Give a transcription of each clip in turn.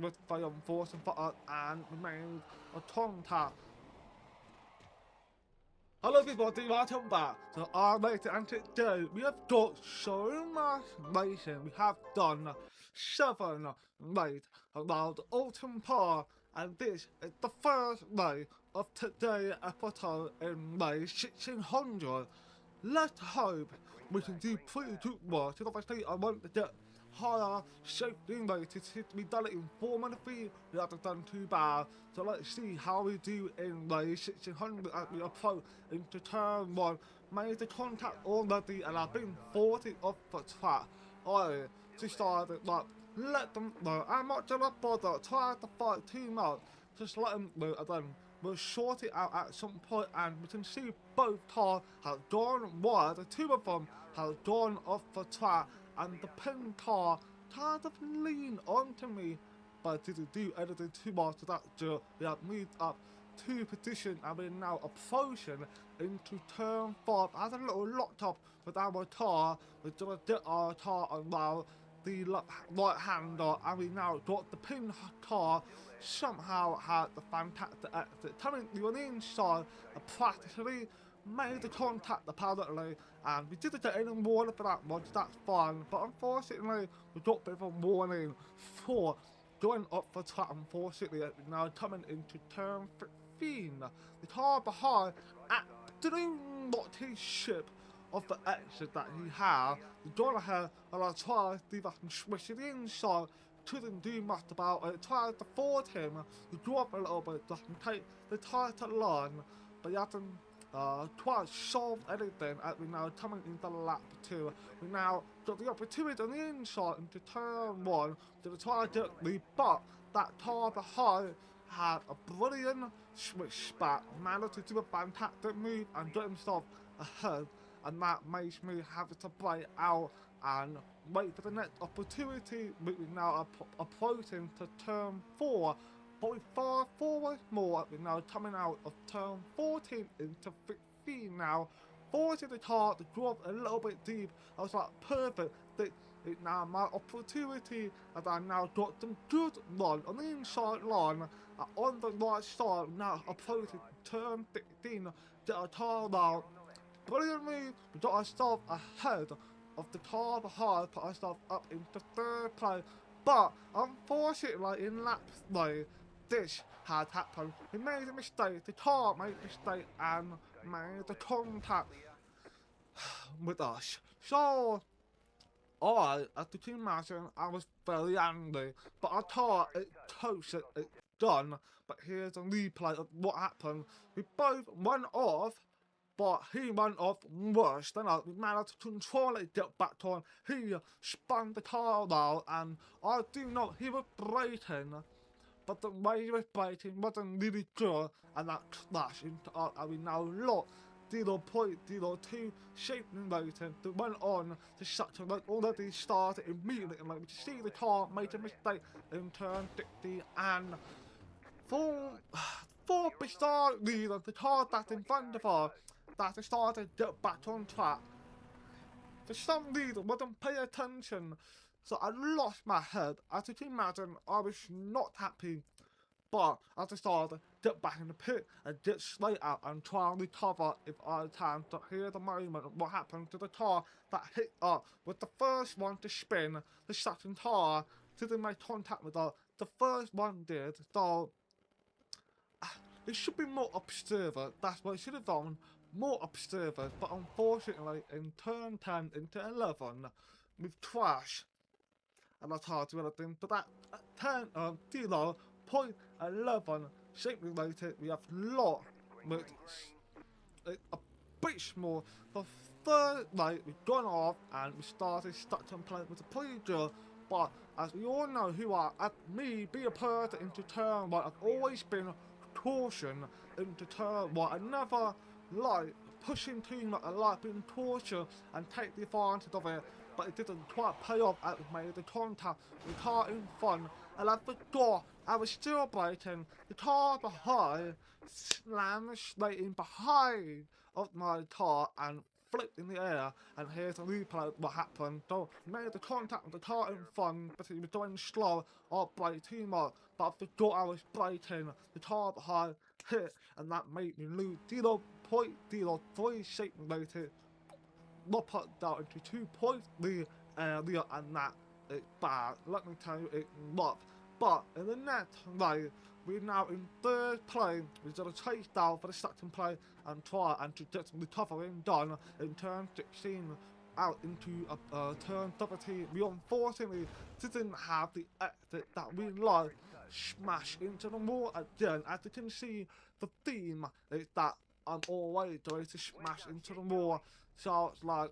with force and fire and remains a contact. Hello everybody, welcome back to iRacing, and today we have got so much racing. We have done 7 races around Oulton Park, and this is the first race of today's episode in race 1600. Let's hope we can do pretty good work, because obviously I want to get higher safety races. We done it in 4 minutes, we haven't done too bad. So let's see how we do in race 1600 as we approach into turn 1. Made the contact already and I've been 40 off the track. I decided that let them know I'm not gonna bother trying to fight too much. Just let them know, and then we'll sort it out at some point, and we can see both cars have gone wide. The 2 of them have gone off the track, and the pin car kind of leaned onto me, but I didn't do anything too much to that deal. We have moved up 2 positions, and we're now approaching into turn 5. I had a little locked up with our car. We're gonna get our car around the right hander, and we now got the pin car. Somehow had the fantastic exit, coming to the inside and practically made the contact apparently, and we didn't get any warning for that one, so that's fine, but unfortunately we got a bit of a warning for going up the track. Unfortunately, we're now coming into turn 15. The car behind actually not his ship of the exit that he had. The gone ahead and I tried to do that and switch it inside. Couldn't do much about it. Tried to force him to drop a little bit just in case they tried to learn, but he hasn't quite solved anything as we now coming into lap 2. We now got the opportunity on the inside into turn 1 to try to get the, but that car behind had a brilliant switch back, managed to do a fantastic move and get himself ahead, and that makes me have to break out and wait for the next opportunity. We now are approaching to turn 4, but with far forward more. We're now coming out of turn 14 into 15 now. Forcing the car to drop a little bit deep. I was like, perfect. It's now my opportunity, and I now got some good run on the inside line. On the right side, now approaching turn 15. Get a car now. Brilliant move. We got ourselves ahead of the car behind, put ourselves up into 3rd place. But unfortunately, in lap 3, this had happened. We made a mistake. The car made a mistake and made the contact with us. So I, as you can imagine, I was very angry. But I thought it toasted, it's done. But here's a replay of what happened. We both went off, but he went off worse than us. We managed to control it, get back on. He spun the car out, and I do know he was braking, but the way he was braking wasn't really good, and that crashed into us, and we now lost 0.02 shaping rating that went on to such a like already started immediately, and like we see the car made a mistake in turn 60, and for beside leader, the car that's in front of us, that I started to get back on track. For some reason, wasn't paying attention, so I lost my head. As you can imagine, I was not happy, but I decided to get back in the pit and get straight out and try and recover if I can. To hear the moment of what happened to the car that hit up was the first one to spin. The second car didn't make contact with her. The first one did, so it should be more observant. That's what it should have done. More observant, but unfortunately in turn 10 into 11 we've crashed, and that's hard to do anything. But that 0.11 shape related, we have lost with a bit small. The third night we've gone off and we started stuck and playing with the preacher. But as we all know who are at me be a person into turn 1, I've always been caution into turn 1. I never like pushing too much. I like being cautious and take the advantage of it, but it didn't quite pay off as we made the contact with the car in front, and I forgot I was still braking. The car behind slammed straight in behind of my car and flipped in the air, and here's a replay of what happened. So we made the contact with the car in front, but he was going slow or brake too much, but I forgot I was braking. The car behind hit, and that made me lose 0.03 seconds later. Not put down into 2.3 area, and that is bad. Let me tell you, it's not. But in the next race, we're now in third place. We've got a chase down for the second place and try and to get some recovering done in turn 16 out into turn 17. We unfortunately didn't have the exit that we like. Smash into the wall again. As you can see, the theme is that I'm always going to smash into the wall. So it's like,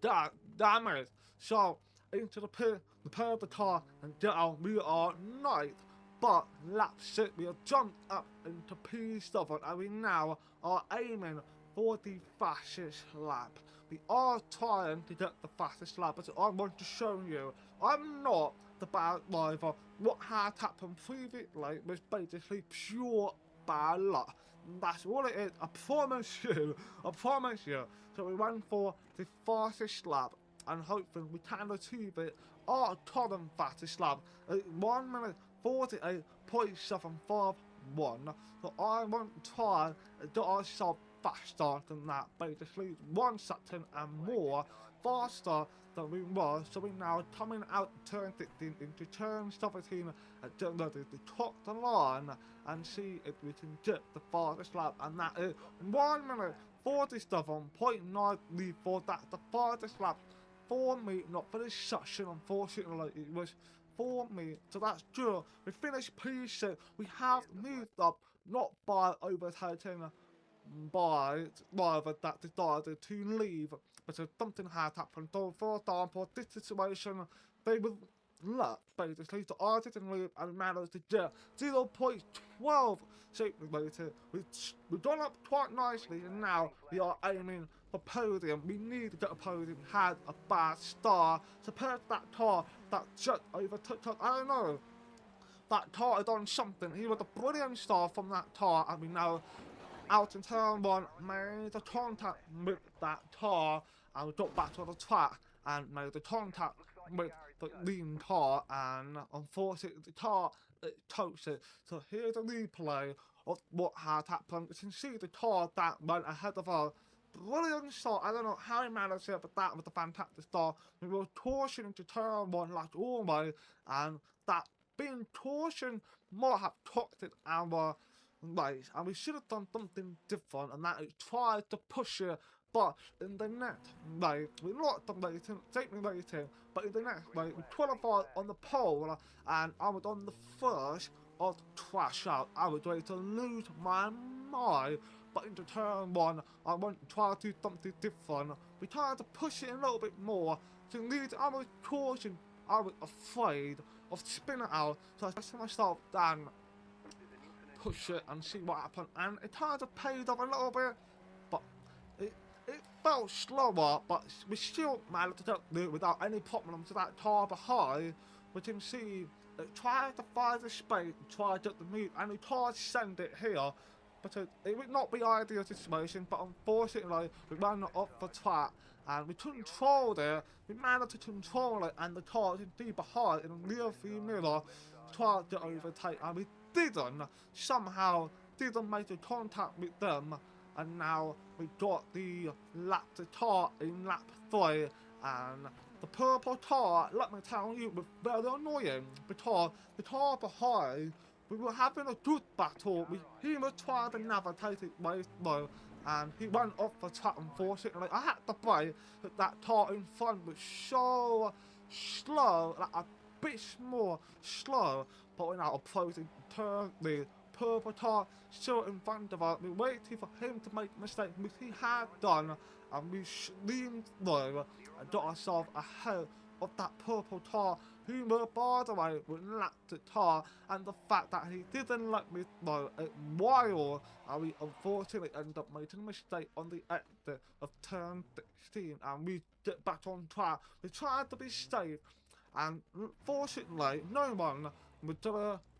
damn it. So into the pit, repair the car, and get out. We are ninth. But lap 6, we have jumped up into P7, and we now are aiming for the fastest lap. We are trying to get the fastest lap, but I want to show you, I'm not the bad driver. What had happened previously was basically pure bad luck. That's all it is, I promise you, I promise you. So we went for the fastest lap, and hopefully we can achieve it. Our current fastest lap at 1 minute 48.751. So I want to try and get ourselves faster than that, basically 1 second and more faster than we were. So we're now coming out turn 15 into turn 17 and get ready to top the line and see if we can get the fastest lap, and that is 1 minute 47.934. That's the fastest lap for me, not for this session, unfortunately. It was for me, so that's good. We finished P6. We have moved up, not by overtaking by driver that decided to leave, but something had happened. So for example, this situation, they would luck basically, so I didn't leave and managed to get 0.12 seconds later. We've gone up quite nicely, and now we are aiming for podium. We need to get a podium. Had a bad start compared to that car that just overtook us. I don't know. That car had done something. He was a brilliant start from that car, and we now out in turn 1 made the contact with that car, and we got back to the track and made the contact with the lean car, and unfortunately the car toasted. So here's a replay of what had happened. You can see the car that went ahead of us. Brilliant start. I don't know how he managed it, but that was a fantastic start. We were caution into turn 1 like always, and that being caution might have cocked it our race, and we should have done something different, and that is try to push it. But in the next race, we lost the rating, but in the next race, we qualified on the pole, and I was on the first of crash out. I was ready to lose my mind, but into turn 1, I went to try to do something different. We tried to push it a little bit more, so I was caution. I was afraid of spinning out, so I said to myself, Dan, push it and see what happened, and it kind of paid off a little bit, but it felt slower, but we still managed to do it without any problems to that car behind. We can see it tried to find the space, tried to get the move, and we tried to send it here, but it would not be ideal situation, but unfortunately we ran off the track and we controlled it. We managed to control it, and the car was indeed behind in the rear view mirror, tried to overtake, and we somehow didn't make a contact with them, and now we got the lap to tar in lap 3, and the purple tar, let me tell you, was very annoying because the tar behind, we were having a good battle. He was trying to navigate it way slow, and he went off the track. Unfortunately, I had to brake, but that tar in front was so slow, like a bit more slow. But we're now approaching turn the purple tar still in front of us. We're waiting for him to make a mistake, which he had done, and we leaned low and got ourselves ahead of that purple tar, who were, by the way, with lapped tar, and the fact that he didn't let me know it while, and we unfortunately ended up making a mistake on the exit of turn 16, and we get back on track. We tried to be safe, and fortunately, no one would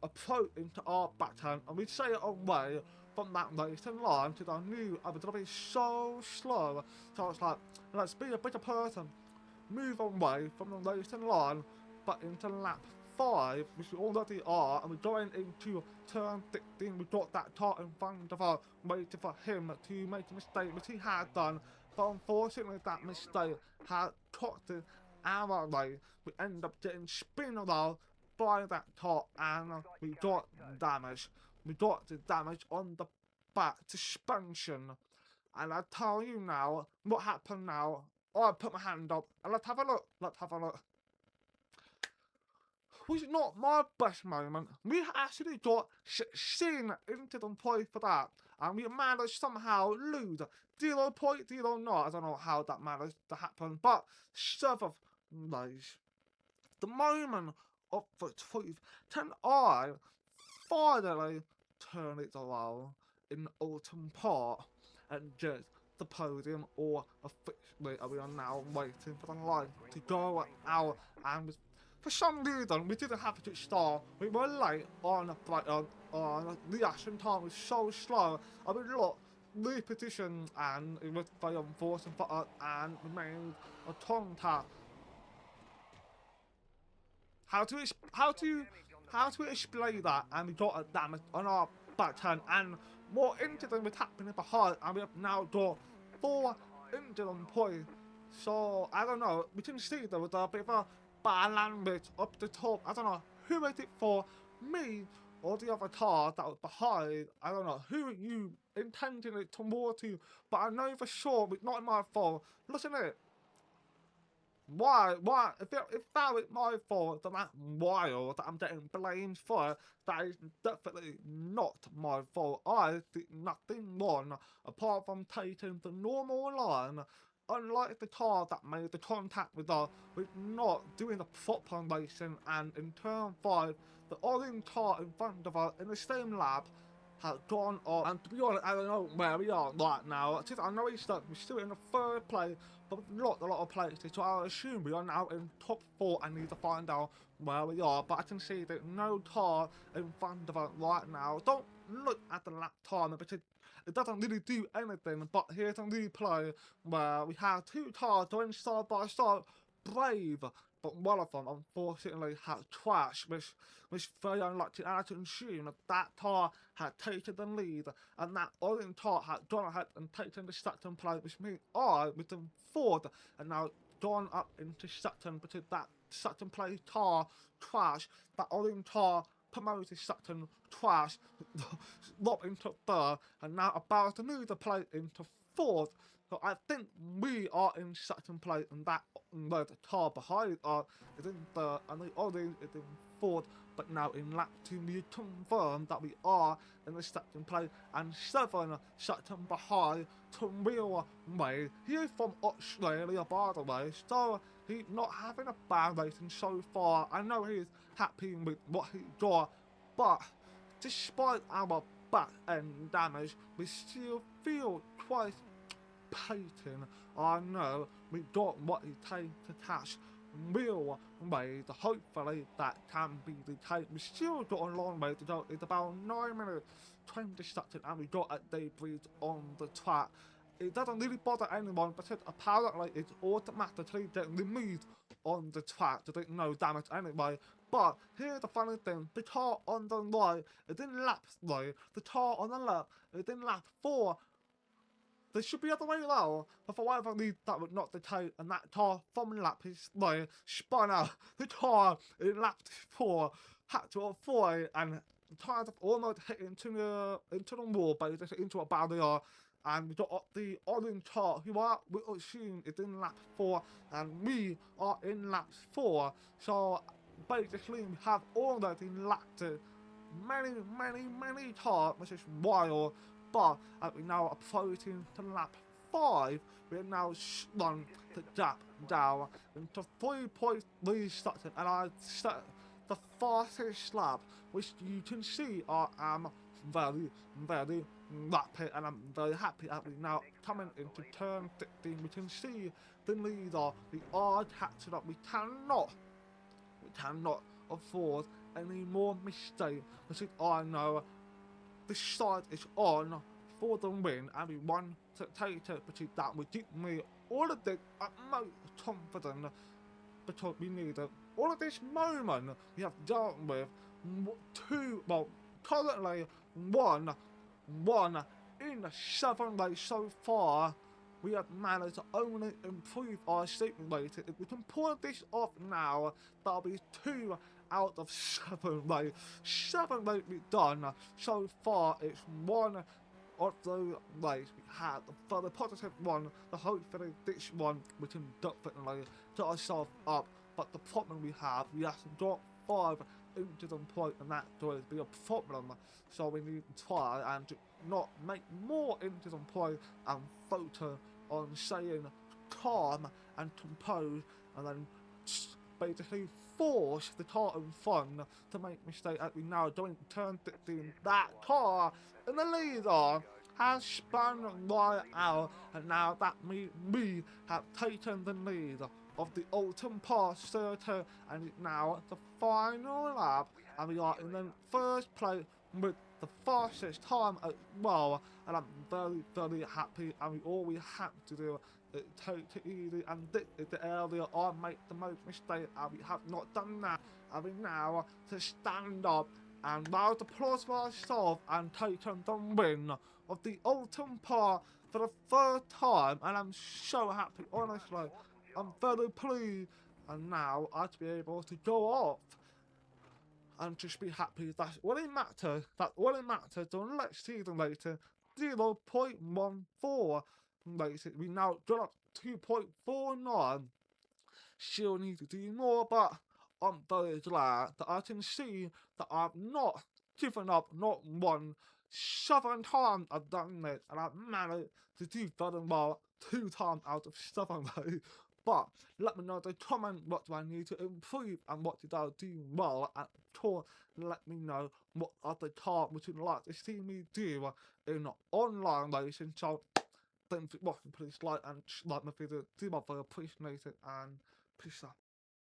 approach into our backhand, and we say it away from that racing line to the new, I was going to be so slow. So it's like, let's be a better person, move away from the racing line, but into lap 5, which we already are, and we're going into turn 16. We got that car in front of us, waiting for him to make a mistake, which he had done. But unfortunately, that mistake had cost our race. We end up getting spun around by that car, and we got damage. We got the damage on the back suspension. And I tell you now, what happened now. I put my hand up, and let's have a look. Let's have a look. Was not my best moment. We actually got 16 into the point for that, and we managed to somehow lose 0.09. I don't know how that managed to happen, but 7th place. The moment of the truth. Can I finally turn it around in Oulton Park and get the podium, or officially we are now waiting for the light to go out, and for some reason we didn't have to start. We were late on the action time was so slow. I mean, look, repetition, and it was very unfortunate for us, and we made a contact. How to explain that? And we got a damage on our back turn, and more incident was happening behind, and we have now got 4 incident points. So I don't know. We can see there was a bit of a bad language up the top. I don't know who is it for, me or the other car that was behind. I don't know who you intended it towards you, but I know for sure it's not my fault. Listen to it. Why? If that was my fault, then that's wild that I'm getting blamed for it. That is definitely not my fault. I did nothing wrong apart from taking the normal line. Unlike the car that made the contact with us, with not doing the proper racing, and in turn 5, the orange car in front of us in the same lap has gone up, and to be honest, I don't know where we are right now. I know we're still in the 3rd place, but not a lot of places, so I assume we are now in top 4. I need to find out where we are, but I can see that no car in front of us right now. Don't look at the lap time, because it doesn't really do anything. But here's a replay where we have 2 cars going side by side, brave, but one of them unfortunately had crashed, which was very unlucky, and I can assume that car had taken the lead, and that orange car had gone ahead and taken the second place, which means I was in 4th, and now gone up into second, because that second place car crashed. That orange car promoted second, crash, not into 3rd, and now about to move the place into 4th. So I think we are in second place, and that red car behind us is in 3rd, and the orange is in 4th. But now in lap 2, we confirm that we are in the second place, and 7 second behind to Will May. He is from Australia, by the way, so he's not having a bad racing so far. I know he's happy with what he got, but despite our back end damage, we still feel quite patent. I know we got what it takes to catch Will May. Hopefully that can be the case. We still got a long way to go. It's about 9 minutes 20 seconds, and we got a debris on the track. It doesn't really bother anyone, because apparently it's automatically getting removed on the track, so there's no damage anyway. But here's the funny thing: the car on the right is in lap 3, the car on the left is in lap 4. There should be other way around, but for whatever reason that was not the case, and that car from lap 3 spun out. The car in lap 4 had to avoid, and the tires almost hit into the wall, basically into a barrier. And we got up the orange car, who we assume is in lap 4, and we are in lap 4. So basically we have already lapped many cars, which is wild. But as we now approaching to lap 5, we are now run the gap down into 3.3 seconds, and I set the fastest lap, which you can see I am very rapid, and I'm very happy that we now coming into turn 15. We can see the leader. We are catching up. We cannot afford any more mistakes, because I know this side is on for the win, and we won to take it, but that we did me all of the utmost confidence because we needed all of this moment we have dealt with currently one in the 7 race so far. We have managed to only improve our sleeping rating. If we can pull this off now, that'll be 2 out of 7 race. 7 race we've done so far. It's 1 of the race we had. For the positive one, the hopefully this one we can definitely get ourselves up. But the problem we have got 5 into the point, and that will be a problem. So we need to try and not make more into the point and focus on staying calm and composed, and then basically force the car in front to make mistakes as we now don't turn 16. That car in the leader has spun right out, and now that we have taken the lead of the Oulton Park circuit, and it's now the final lap, and we are in the first place with the fastest time as well, and I'm very, very happy, and all we have to do is take it easy, and this is the area I make the most mistake, and we have not done that, and we now to stand up and round applause for ourselves and taking the win of the Oulton Park for the 3rd time, and I'm so happy, honestly. I'm very pleased, and now I'll be able to go off and just be happy. That's all it matters. That's all it matters. The next season later, 0.14 later, we now got up 2.49. Still need to do more, but I'm very glad that I can see that I've not given up, not 7 times I've done this, and I've managed to do better well 2 times out of 7. But let me know in the comment what do I need to improve and what did I do well, and of course let me know what other car would you like to see me do in online racing. So thanks for watching, please like and like my video, do my very appreciate it, and peace out.